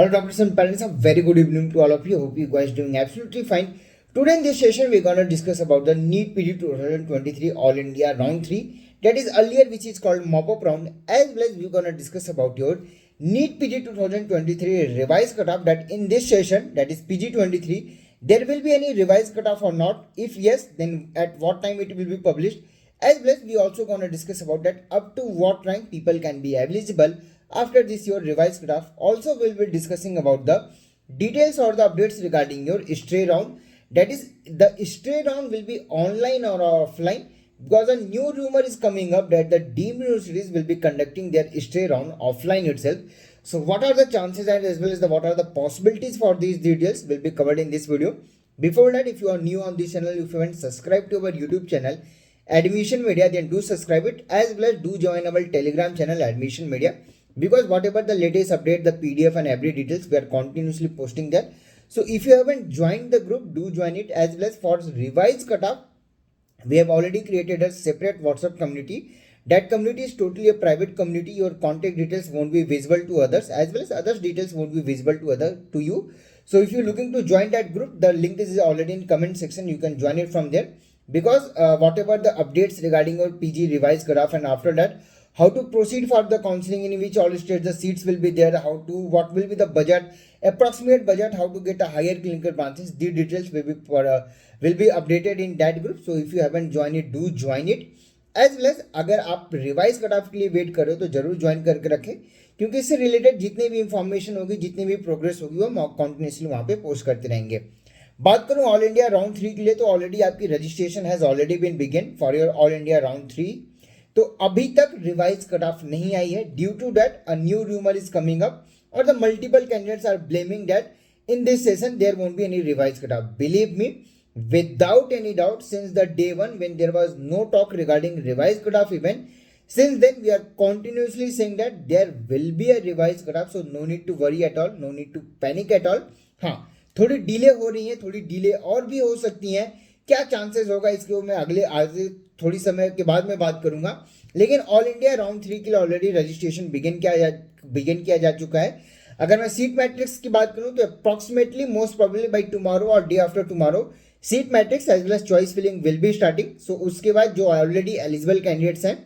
Hello doctors and parents, a very good evening to all of you. Hope you guys doing absolutely fine. Today in this session we're gonna discuss about the NEET PG 2023 All India Round 3, that is earlier which is called mop-up round, as well as we're gonna discuss about your NEET PG 2023 revised cutoff, that in this session, that is PG 23, there will be any revised cutoff or not. If yes, then at what time it will be published, as well as we also gonna discuss about that up to what rank people can be eligible after this your revised cutoff. Also we'll be discussing about the details or the updates regarding your stray round, that is the stray round will be online or offline, because a new rumor is coming up that the deemed universities will be conducting their stray round offline itself. So what are the chances and as well as what are the possibilities for these details will be covered in this video. Before that, if you are new on this channel, if you haven't subscribed to our YouTube channel Admission Media, then do subscribe it, as well as do join our Telegram channel Admission Media, because whatever the latest update, the PDF and every details, we are continuously posting there. So if you haven't joined the group, do join it. As well as for revised cutoff, we have already created a separate WhatsApp community. That community is totally a private community. Your contact details won't be visible to others, as well as others details won't be visible to you. So if you're looking to join that group, the link is already in comment section. You can join it from there, because whatever the updates regarding your PG revised cutoff, and after that how to proceed for the counseling, in which all states the seats will be there, what will be the budget, approximate budget, how to get a higher clinical branches, the details will be updated in that group. So if you haven't joined it, do join it. As well as अगर आप revise cut of के लिए wait करो तो जरूर join करके रखें, क्योंकि इससे रिलेटेड जितनी भी इंफॉर्मेशन होगी, जितनी भी प्रोग्रेस होगी, वो हम कॉन्टिन्यूसली वहाँ पे पोस्ट करते रहेंगे. बात करूँ ऑल इंडिया राउंड 3 के लिए, तो ऑलरेडी आपकी registration has already been begin for your all India round 3. तो अभी तक रिवाइज कट ऑफ नहीं आई है. Due to that a new rumour is coming up और the multiple candidates are blaming that in this session there won't be any revised cutoff. Believe me, without any doubt, since the day one when there was no talk regarding revised cutoff even, since then we are continuously saying that there will be a revised cutoff. So no need to worry at all, no need to panic at all. हाँ, थोड़ी delay हो रही है, थोड़ी delay और भी हो सकती है. क्या चांसेस होगा इसके वो मैं अगले आज थोड़ी समय के बाद में बात करूंगा. लेकिन ऑल इंडिया राउंड 3 के लिए ऑलरेडी रजिस्ट्रेशन बिगिन किया जा चुका है. अगर मैं सीट मैट्रिक्स की बात करूं तो approximately most probably by tomorrow और day after tomorrow seat matrix as well as choice filling will be starting. So उसके बाद जो ऑलरेडी एलिजिबल कैंडिडेट्स हैं,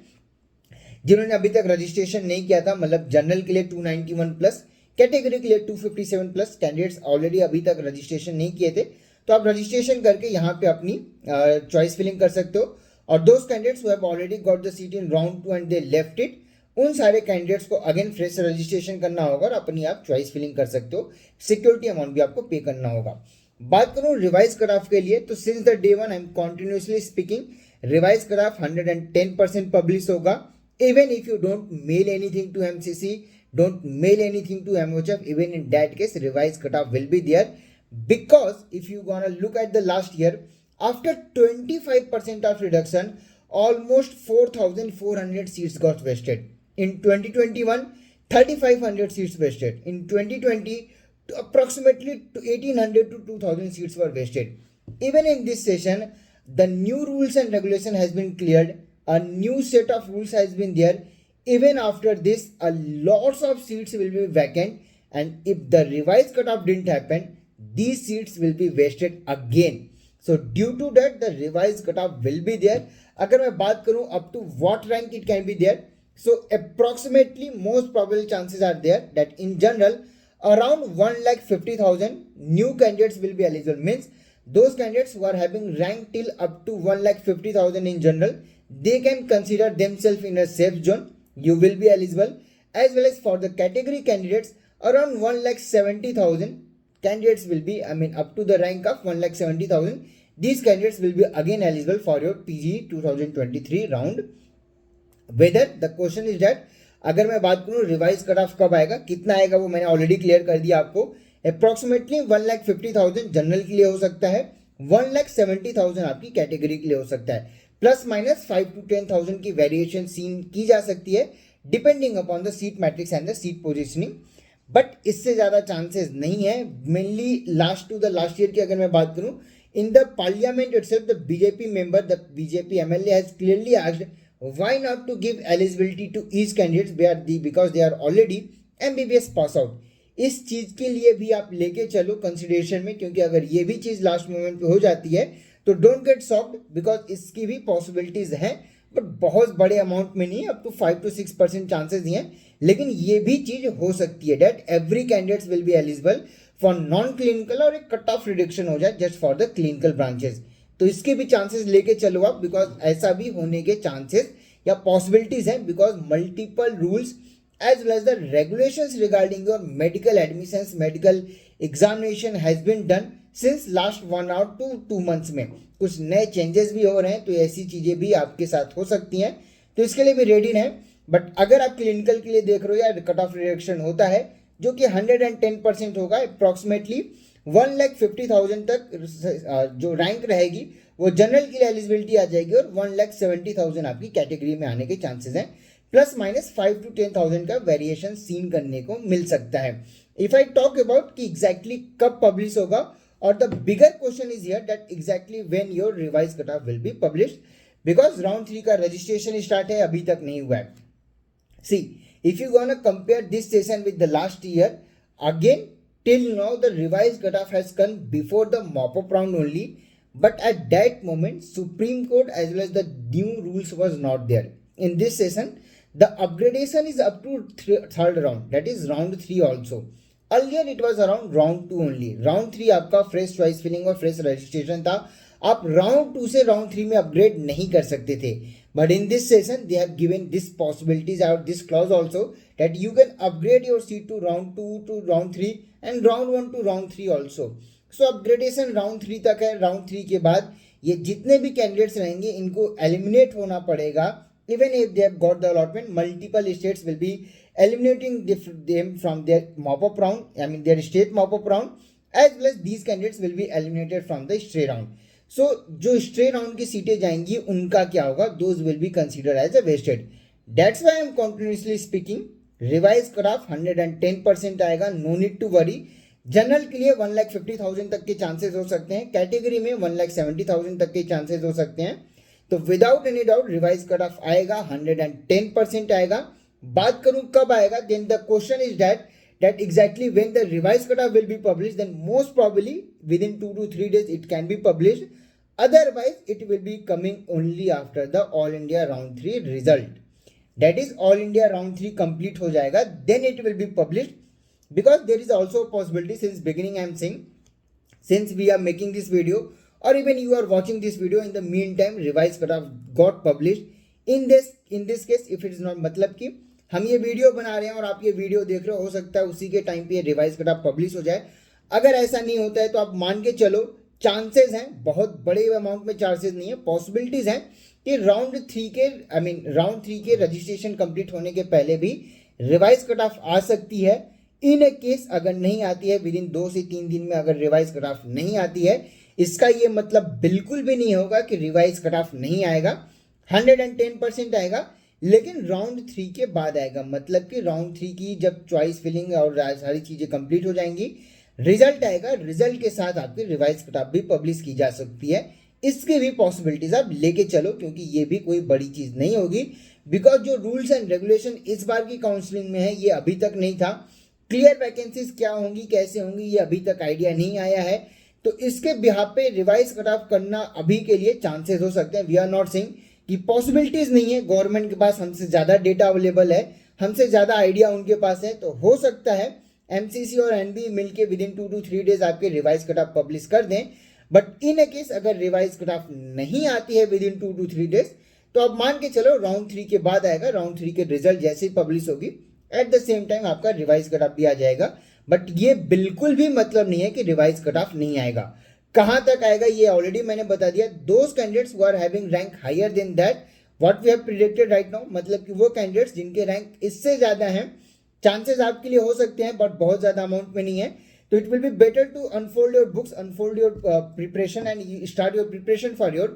जिन्होंने अभी तक रजिस्ट्रेशन नहीं किया था, मतलब जनरल के लिए 291 प्लस, कैटेगरी के लिए 257 प्लस कैंडिडेट्स ऑलरेडी अभी तक रजिस्ट्रेशन नहीं किए थे, तो आप रजिस्ट्रेशन करके यहाँ पे अपनी चॉइस फिलिंग कर सकते हो. और those candidates who have already got the seat in round 2 and they left it, उन सारे कैंडिडेट्स को अगेन फ्रेश रजिस्ट्रेशन करना होगा और अपनी आप चॉइस फिलिंग कर सकते हो. सिक्योरिटी अमाउंट भी आपको पे करना होगा. बात करूं रिवाइज कट ऑफ के लिए, तो since the day one I am continuously speaking, revise cut off 110% publish होगा. Even if you don't mail anything to MCC, don't mail anything to MOHF, even in that case revise cut off will be there. Because if you gonna look at the last year, after 25% of reduction, almost 4,400 seats got wasted. In 2021, 3,500 seats wasted. In 2020, approximately 1,800 to 2,000 seats were wasted. Even in this session, the new rules and regulation has been cleared. A new set of rules has been there. Even after this, lots of seats will be vacant, and if the revised cutoff didn't happen, these seats will be wasted again. So due to that, the revised cutoff will be there. अगर मैं बात करूं up to what rank it can be there, so approximately most probable chances are there that in general around 1,50,000 new candidates will be eligible. Means those candidates who are having rank till up to 1,50,000 in general, they can consider themselves in a safe zone. You will be eligible. As well as for the category candidates, around 1,70,000 candidates will be, up to the rank of 1,70,000, these candidates will be again eligible for your PG 2023 round. Whether the question is that, अगर मैं बात करूँ revise cut of कब आएगा, कितना आएगा, वो मैंने ऑलरेडी क्लियर कर दिया आपको. अप्रॉक्सीमेटली 1,50,000 जनरल के लिए हो सकता है, 1,70,000 आपकी कैटेगरी के लिए हो सकता है. प्लस माइनस 5 to 10,000 की वेरिएशन सीन की जा सकती है depending upon the seat matrix and the seat positioning, but इससे ज़्यादा चांसेस नहीं है. Mainly last to the last year की अगर मैं बात करूं, in the parliament itself the BJP member, the BJP MLA has clearly asked why not to give eligibility to each candidates because they are already MBBS pass out. इस चीज के लिए भी आप लेके चलो कंसिडरेशन में, क्योंकि अगर ये भी चीज लास्ट मोमेंट पे हो जाती है तो डोंट गेट शॉक्ड, बिकॉज इसकी भी पॉसिबिलिटीज हैं, बट बहुत बड़े अमाउंट में नहीं है, अप टू 5 to 6% चांसेस ही हैं, लेकिन ये भी चीज हो सकती है that every candidates will be eligible for non clinical और एक कट ऑफ रिडक्शन हो जाए just for the clinical branches. तो इसके भी चांसेस लेके चलो आप, बिकॉज ऐसा भी होने के चांसेस या पॉसिबिलिटीज हैं, because multiple rules as well as the regulations regarding your medical admissions, medical examination has been done since last 1 or 2 months में कुछ नए चेंजेस भी हो रहे हैं, तो ऐसी चीजें भी आपके साथ हो सकती हैं, तो इसके लिए भी रेडी हैं। बट अगर आप क्लिनिकल के लिए देख रहे हो या कट ऑफ रिडक्शन होता है जो कि 110% होगा, अप्रॉक्सीमेटली 1,50,000 तक जो रैंक रहेगी वो जनरल के लिए एलिजिबिलिटी आ जाएगी और 1,70,000 आपकी कैटेगरी में आने के चांसेस हैं, प्लस माइनस 5 to 10,000 का वेरिएशन सीन करने को मिल सकता है। इफ आई टॉक अबाउट कि एग्जैक्टली कब पब्लिश होगा, और the bigger question is here that exactly when your revise cut off will be published, because round 3 का रजिस्ट्रेशन स्टार्ट है, अभी तक नहीं हुआ है। See if you gonna compare this session with the last year, again till now the revised cutoff has come before the mop-up round only, but at that moment Supreme Court as well as the new rules was not there. In this session the upgradation is up to third round, that is round 3 also. Earlier it was around round 2 only. round 3 आपका fresh choice filling और fresh registration था, आप round 2 से round 3 में upgrade नहीं कर सकते थे, but in this session they have given this possibilities or this clause also that you can upgrade your seat to round 2 to round 3 and round 1 to round 3 also. So upgradation round 3 तक है, round 3 के बाद ये जितने भी candidates रहेंगे इनको eliminate होना पड़ेगा, even if they have got the allotment. Multiple states will be eliminating them from their mop-up round, I mean their state mop-up round, as well as these candidates will be eliminated from the stray round. So जो stray round की सीटें जाएंगी उनका क्या होगा, those will be considered as a wasted. That's why I am continuously speaking, revise cut 110% आएगा, no need to worry. General के लिए 1,50,000 तक के चांसेस हो सकते हैं, कैटेगरी में 1,70,000 तक के चांसेस हो सकते हैं, तो without any doubt revise cut off आएगा, 110% आएगा। बात करूं कब आएगा, then the question is that exactly when the revise cut off will be publish, then most probably within 2 to 3 days it can be publish, otherwise it will be coming only after the all India round 3 result, that is all India round 3 complete हो जाएगा, then it will be published, because there is also a possibility, since beginning I am saying, since we are making this video or even you are watching this video, in the meantime revised cutoff got published in this case if it is not, मतलब कि हम ये video बना रहे हैं और आप ये वीडियो देख रहे हो सकता है उसी के टाइम पे रिवाइज कटऑफ पब्लिश हो जाए। अगर ऐसा नहीं होता है तो आप मान के चलो चांसेस हैं, बहुत बड़े अमाउंट में चांसेस नहीं है, पॉसिबिलिटीज हैं कि राउंड 3 के रजिस्ट्रेशन कंप्लीट होने के पहले भी रिवाइज कट ऑफ आ सकती है। इन ए केस अगर नहीं आती है, विद इन 2 से 3 दिन में अगर रिवाइज कट ऑफ नहीं आती है, इसका ये मतलब बिल्कुल भी नहीं होगा कि रिवाइज कट ऑफ नहीं आएगा, 110% आएगा, लेकिन राउंड 3 के बाद आएगा, मतलब कि राउंड 3 की जब चॉइस फिलिंग और सारी चीजें कंप्लीट हो जाएंगी, रिजल्ट आएगा, रिजल्ट के साथ आपकी रिवाइज कट ऑफ भी पब्लिश की जा सकती है। इसकी भी पॉसिबिलिटीज आप लेके चलो, क्योंकि ये भी कोई बड़ी चीज नहीं होगी, बिकॉज जो रूल्स एंड रेगुलेशन इस बार की काउंसलिंग में है ये अभी तक नहीं था। क्लियर वैकेंसीज क्या होंगी, कैसे होंगी, ये अभी तक आइडिया नहीं आया है, तो इसके बिहाफ पे रिवाइज कट ऑफ करना अभी के लिए चांसेस हो सकते हैं। वी आर नॉट सेइंग कि पॉसिबिलिटीज नहीं है, गवर्नमेंट के पास हमसे ज्यादा डेटा अवेलेबल है, हमसे ज्यादा आइडिया उनके पास है, तो हो सकता है एमसीसी और एनबी मिलके विद इन 2 to 3 days आपके रिवाइज कट ऑफ पब्लिश कर दें। बट इन ए केस अगर रिवाइज कट ऑफ नहीं आती है विद इन 2 to 3 days, तो आप मान के चलो राउंड 3 के बाद आएगा, राउंड 3 के रिजल्ट जैसे ही पब्लिश होगी एट द सेम टाइम आपका रिवाइज कट ऑफ भी आ जाएगा। बट ये बिल्कुल भी मतलब नहीं है कि रिवाइज कट ऑफ नहीं आएगा। कहां तक आएगा ये ऑलरेडी मैंने बता दिया, those candidates who are having rank higher than that what we have predicted right now, मतलब कि वो कैंडिडेट्स जिनके रैंक इससे ज्यादा हैं, चांसेस आपके लिए हो सकते हैं बट बहुत ज्यादा अमाउंट में नहीं है, तो it will be better to unfold your books, unfold your preparation and you start your preparation for your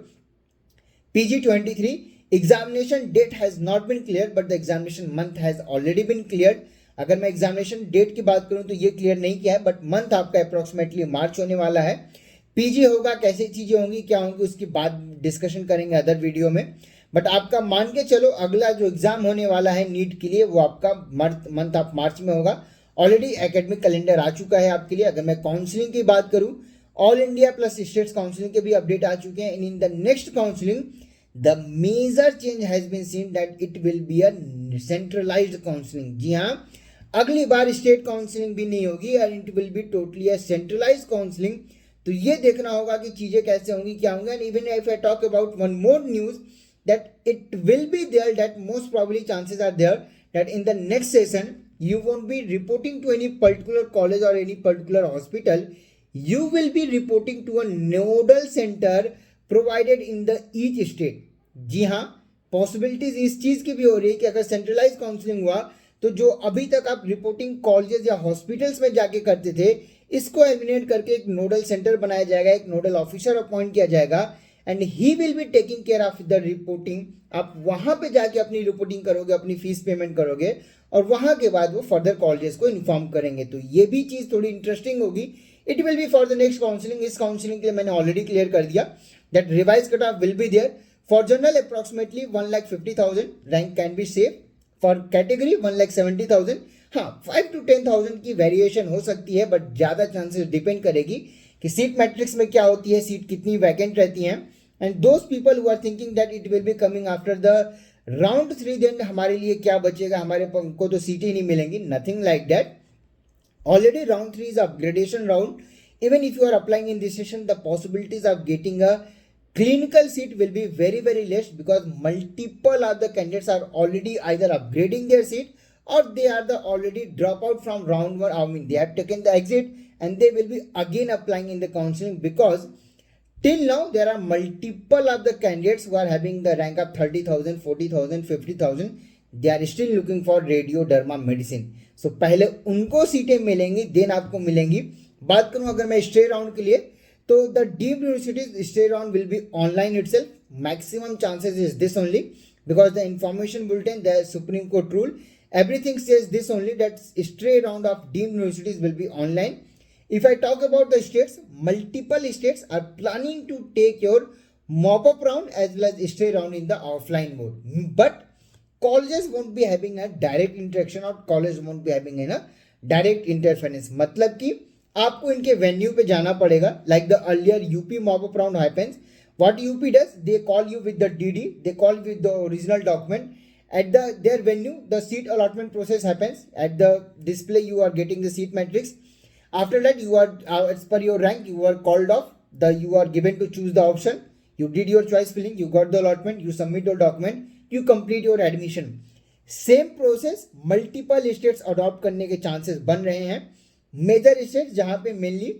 PG23. Examination date has not been cleared but the examination month has already been cleared. अगर मैं examination date की बात करूं तो ये clear नहीं किया है, बट मंथ आपका अप्रोक्सीमेटली मार्च होने वाला है। पीजी होगा, कैसे चीजें होंगी, क्या होंगी, उसकी बात डिस्कशन करेंगे अदर वीडियो में। बट आपका मान के चलो अगला जो एग्जाम होने वाला है नीट के लिए वो आपका मंथ ऑफ मार्च में होगा, ऑलरेडी एकेडमिक कैलेंडर आ चुका है आपके लिए। अगर मैं काउंसलिंग की बात करूं, all India plus states counselling के भी अपडेट आ चुके हैं। In the next counselling the major change has been seen that it will be a centralised counselling. जी हाँ, अगली बार स्टेट काउंसलिंग भी नहीं होगी और it will be totally a centralised counselling. तो ये देखना होगा कि चीजें कैसे होंगी, क्या होंगे। And even if I talk about one more news that it will be there, that most probably chances are there that in the next session you won't be reporting to any particular college or any particular hospital. You will be reporting to a nodal center provided in the each state. जी हाँ, possibilities इस चीज की भी हो रही है कि अगर सेंट्रलाइज काउंसलिंग हुआ तो जो अभी तक आप रिपोर्टिंग कॉलेजेस या हॉस्पिटल्स में जाके करते थे, इसको एलिमिनेट करके एक नोडल सेंटर बनाया जाएगा, एक नोडल ऑफिसर अपॉइंट किया जाएगा and he will be taking care of the reporting. आप वहां पे जाके अपनी रिपोर्टिंग करोगे, अपनी फीस पेमेंट करोगे और वहां के बाद वो फर्दर कॉलेजेस को इन्फॉर्म करेंगे। तो ये भी चीज थोड़ी इंटरेस्टिंग होगी। It will be for the next counselling. इस काउंसलिंग के लिए मैंने ऑलरेडी क्लियर कर दिया that revise cut off will be there for general approximately 1,50,000 rank can be save, for category 1,70,000। हाँ, 5 to 10,000 की वेरिएशन हो सकती है, बट ज्यादा चांसेस डिपेंड करेगी कि सीट मैट्रिक्स में क्या होती है, सीट कितनी वैकेंट रहती हैं। And those people who are thinking that it will be coming after the round 3, then हमारे लिए क्या बचेगा, हमारे को तो सीटें नहीं मिलेंगी। Nothing like that. Already round 3 is upgradation round. Even if you are applying in this session, the possibilities of getting a clinical seat will be very very less because multiple of the candidates are already either upgrading their seat or they are the already drop out from round 1. I mean, they have taken the exit and they will be again applying in the counseling because till now there are multiple of the candidates who are having the rank of 30,000, 40,000, 50,000. They are still looking for radio derma medicine. So पहले उनको सीटें मिलेंगी, then आपको मिलेंगी। बात करूं अगर मैं स्टे राउंड के लिए, तो the deemed universities stay round will be online itself. Maximum chances is this only because the information bulletin, the Supreme Court rule, everything says this only, that stay round of deemed universities will be online. If I talk about the states, multiple states are planning to take your mop-up round as well as stay round in the offline mode. But colleges won't be having a direct interaction or college won't be having a direct interference. मतलब कि आपको इनके venue पे जाना पड़ेगा। Like the earlier UP mop round happens, what UP does, they call you with the DD, they call with the original document at the there venue. The seat allotment process happens at the display, you are getting the seat matrix. After that you are as per your rank you are called off, you are given to choose the option, you did your choice filling, you got the allotment, you submit your document, you complete your admission. Same process multiple states adopt करने के chances बन रहे हैं। Major states जहां पे mainly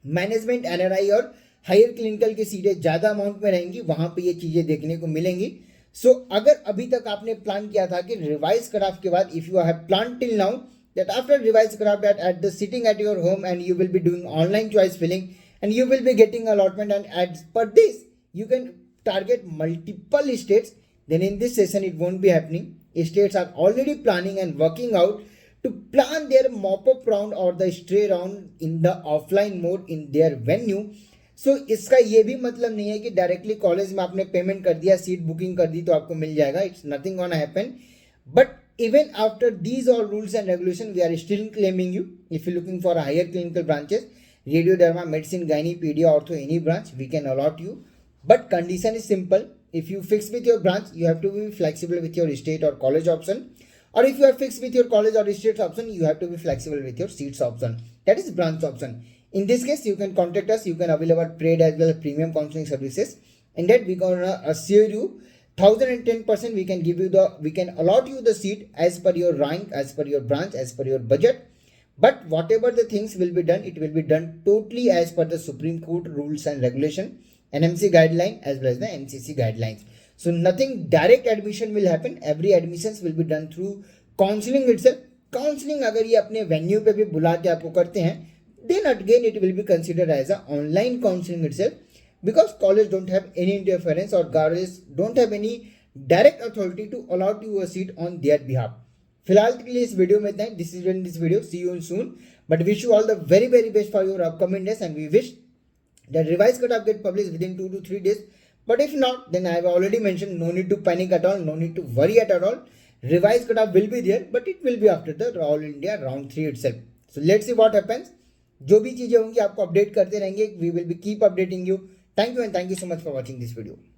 management, NRI और higher clinical की सीटें ज़्यादा अमाउंट में रहेंगी, वहां पे ये चीज़ें देखने को मिलेंगी। सो अगर अभी तक आपने प्लान किया था कि रिवाइज कट ऑफ के बाद, if you have plan till now that after revise cut off that at the sitting at your home and you will be doing online choice filling and you will be getting allotment, and as per this you can target multiple states, then in this session it won't be happening. States are already planning and working out to plan their mop-up round or the stray round in the offline mode in their venue. So इसका ये भी मतलब नहीं है कि directly college में आपने payment कर दिया, सीट बुकिंग कर दी तो आपको मिल जाएगा. It's nothing gonna happen. But even after these all rules and regulations, we are still claiming you. If you're looking for a higher clinical branches, radio, derma, medicine, gynae, pedia, ortho, any branch, we can allot you. But condition is simple. If you fix with your branch, you have to be flexible with your state or college option. Or if you are fixed with your college or state option, you have to be flexible with your seats option. That is branch option. In this case, you can contact us. You can avail our paid as well as premium counseling services. In that, we gonna assure you 1010% we can allot you the seat as per your rank, as per your branch, as per your budget. But whatever the things will be done, it will be done totally as per the Supreme Court rules and regulation, NMC guideline as well as the MCC guidelines. So nothing direct admission will happen. Every admissions will be done through counseling itself. Counseling अगर ये अपने venue पे भी बुला के आपको करते हैं, then again it will be considered as a online counseling itself. Because college don't have any interference or colleges don't have any direct authority to allot you a seat on their behalf. फिलहाल के लिए इस video में इतना ही. This is in this video. See you soon. But wish you all the very very best for your upcoming days, and we wish that revised cutoff get published within 2 to 3 days. But if not, then I have already mentioned, no need to panic at all, no need to worry at all. revised cutoff will be there, but it will be after the All India round 3 itself. So let's see what happens. जो भी चीजें होंगी आपको update करते रहेंगे. We will be keep updating you. Thank you and thank you so much for watching this video.